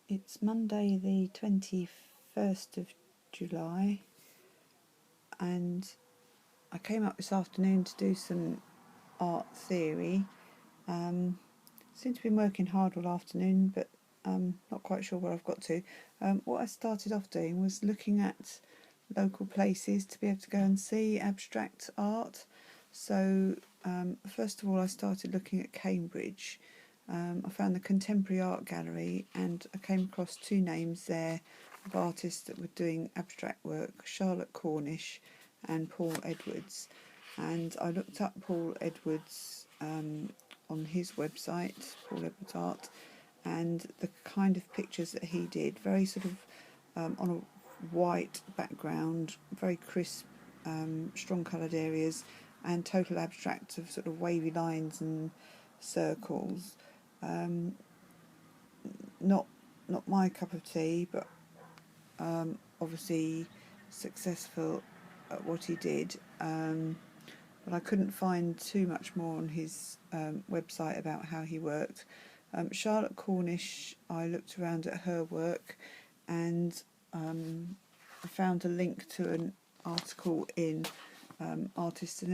It's Monday the 21st of July, and I came up this afternoon to do some art theory. Seem to be working hard all afternoon, but not quite sure where I've got to. What I started off doing was looking at local places to be able to go and see abstract art. So first of all, I started looking at Cambridge. I found the Contemporary Art Gallery, and I came across two names there of artists that were doing abstract work: Charlotte Cornish and Paul Edwards. And I looked up Paul Edwards on his website, Paul Edwards Art, and the kind of pictures that he did, very sort of on a white background, very crisp, strong coloured areas, and total abstract of sort of wavy lines and circles. Not my cup of tea, but obviously successful at what he did. But I couldn't find too much more on his website about how he worked. Charlotte Cornish, I looked around at her work, and I found a link to an article in Artists and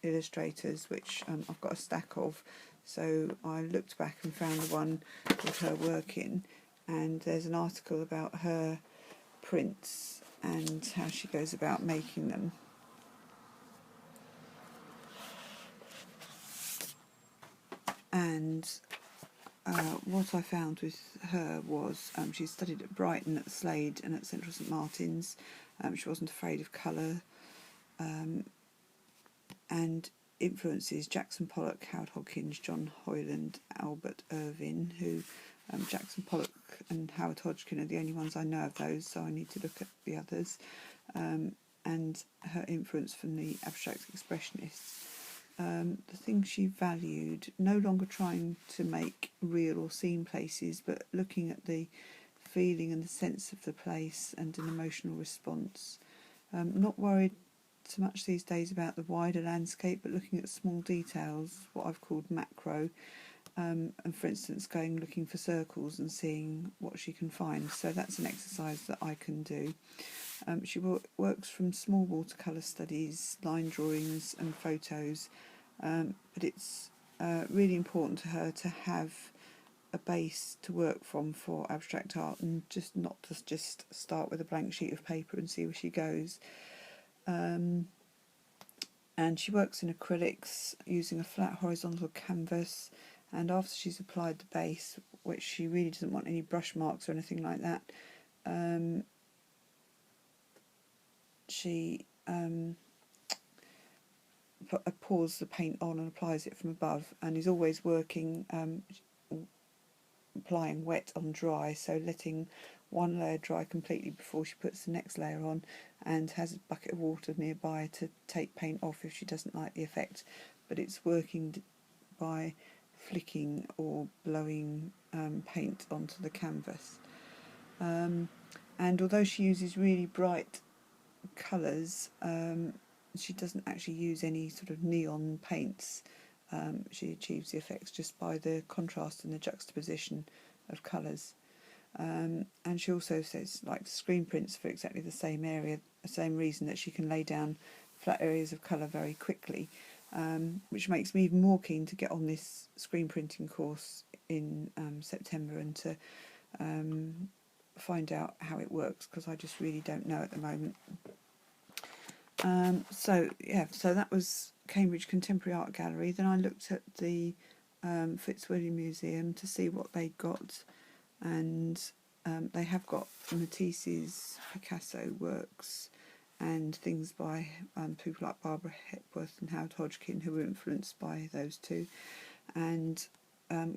Illustrators, which I've got a stack of. So I looked back and found the one with her work in, and there's an article about her prints and how she goes about making them. And what I found with her was she studied at Brighton, at Slade and at Central St Martin's. She wasn't afraid of colour, and influences Jackson Pollock, Howard Hodgkins, John Hoyland, Albert Irvin, who Jackson Pollock and Howard Hodgkin are the only ones I know of those, so I need to look at the others. And her influence from the abstract expressionists. The thing she valued, no longer trying to make real or seen places, but looking at the feeling and the sense of the place and an emotional response. Not worried so much these days about the wider landscape, but looking at small details, what I've called macro, and for instance looking for circles and seeing what she can find. So that's an exercise that I can do. She works from small watercolour studies, line drawings and photos, but it's really important to her to have a base to work from for abstract art, and just not to just start with a blank sheet of paper and see where she goes. And she works in acrylics using a flat horizontal canvas, and after she's applied the base, which she really doesn't want any brush marks or anything like that, she pours the paint on and applies it from above, and is always working applying wet on dry, so letting one layer dry completely before she puts the next layer on, and has a bucket of water nearby to take paint off if she doesn't like the effect. But it's working by flicking or blowing paint onto the canvas. And although she uses really bright colours, she doesn't actually use any sort of neon paints. She achieves the effects just by the contrast and the juxtaposition of colours. And she also says like screen prints for exactly the same area, the same reason that she can lay down flat areas of colour very quickly, which makes me even more keen to get on this screen printing course in September and to find out how it works, because I just really don't know at the moment. So that was Cambridge Contemporary Art Gallery. Then I looked at the Fitzwilliam Museum to see what they got, and they have got Matisse's Picasso works and things by people like Barbara Hepworth and Howard Hodgkin, who were influenced by those two, and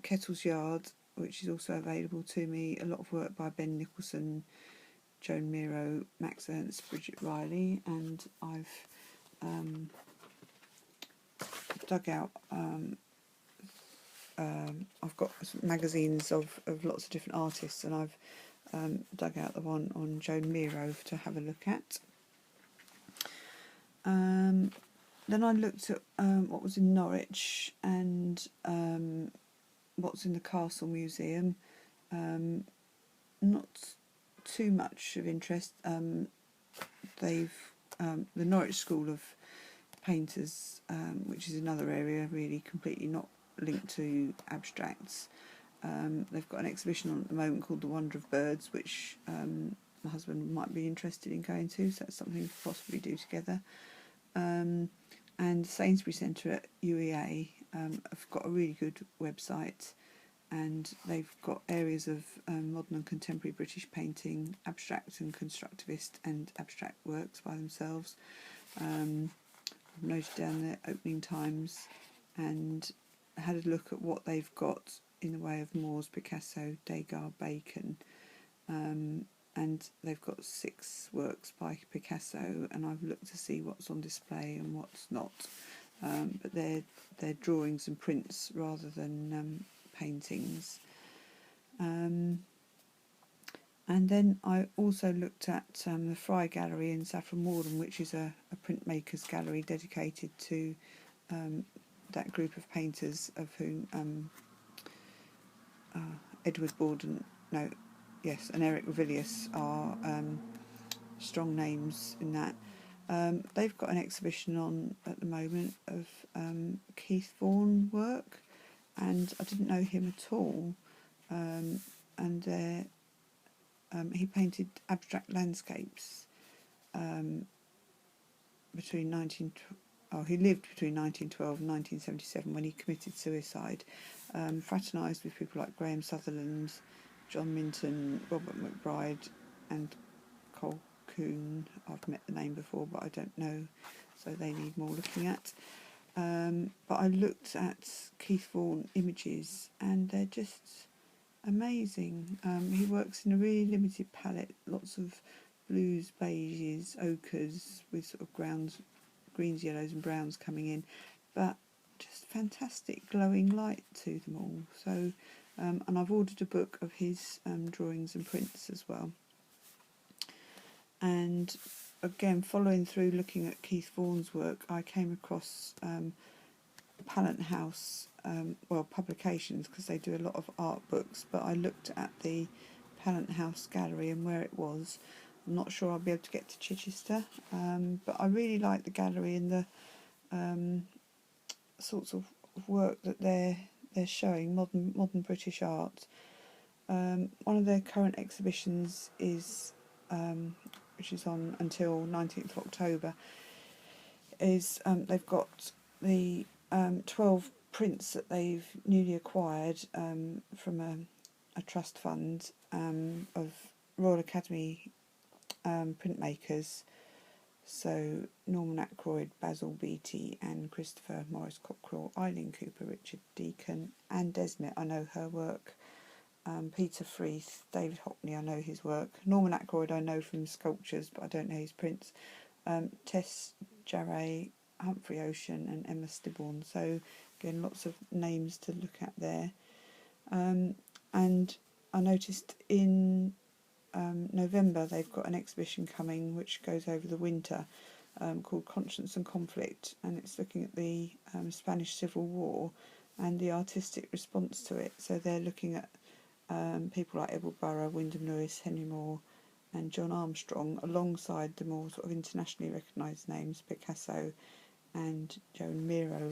Kettle's Yard, which is also available to me, a lot of work by Ben Nicholson, Joan Miro, Max Ernst, Bridget Riley, and I've dug out, I've got magazines of lots of different artists, and I've dug out the one on Joan Miro to have a look at. Then I looked at what was in Norwich and what's in the Castle Museum, Not too much of interest. They've the Norwich School of Painters, which is another area really completely not linked to abstracts. They've got an exhibition on at the moment called The Wonder of Birds, which my husband might be interested in going to, so that's something we could possibly do together. And Sainsbury Centre at UEA have got a really good website, and they've got areas of modern and contemporary British painting, abstract and constructivist and abstract works by themselves. I've noted down their opening times and had a look at what they've got in the way of Moores, Picasso, Degas, Bacon, and they've got 6 works by Picasso, and I've looked to see what's on display and what's not. But they're drawings and prints rather than paintings. And then I also looked at the Fry Gallery in Saffron Walden, which is a printmakers gallery dedicated to that group of painters, of whom Edward Borden, and Eric Revilius are strong names in that. They've got an exhibition on at the moment of KEITH VAUGHAN work, and I didn't know him at all. And he painted abstract landscapes between he lived between 1912 and 1977 when he committed suicide. Fraternised with people like Graham Sutherland, John Minton, Robert McBride and Cole Coon. I've met the name before, but I don't know, so they need more looking at. But I looked at KEITH VAUGHAN images and they're just amazing. He works in a really limited palette, lots of blues, beiges, ochres with sort of greens, yellows and browns coming in, but just fantastic glowing light to them all. So, and I've ordered a book of his drawings and prints as well. And again, following through looking at KEITH VAUGHAN's work, I came across Pallant House, publications, because they do a lot of art books, but I looked at the Pallant House gallery and where it was. I'm not sure I'll be able to get to Chichester, but I really like the gallery and the sorts of work that they're showing, modern British art. One of their current exhibitions is, which is on until 19th of October, is they've got the 12 prints that they've newly acquired from a trust fund of Royal Academy printmakers. So Norman Ackroyd, Basil Beattie and Christopher Morris Cockrell, Eileen Cooper, Richard Deacon and Desmet, I know her work. Peter Freeth, David Hockney, I know his work. Norman Ackroyd I know from sculptures, but I don't know his prints. Tess Jarray, Humphrey Ocean and Emma Stibborn. So again, lots of names to look at there. And I noticed in November they've got an exhibition coming which goes over the winter, called Conscience and Conflict, and it's looking at the Spanish Civil War and the artistic response to it. So they're looking at people like Edward Burrough, Wyndham Lewis, Henry Moore and John Armstrong, alongside the more sort of internationally recognised names, Picasso and Joan Miro,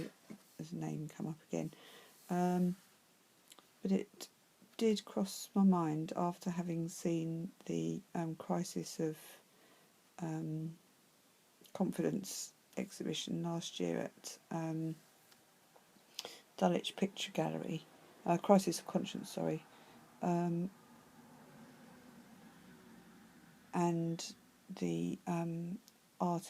as a name come up again. But it did cross my mind after having seen the Crisis of Confidence exhibition last year at Dulwich Picture Gallery, Crisis of Conscience, sorry, and the art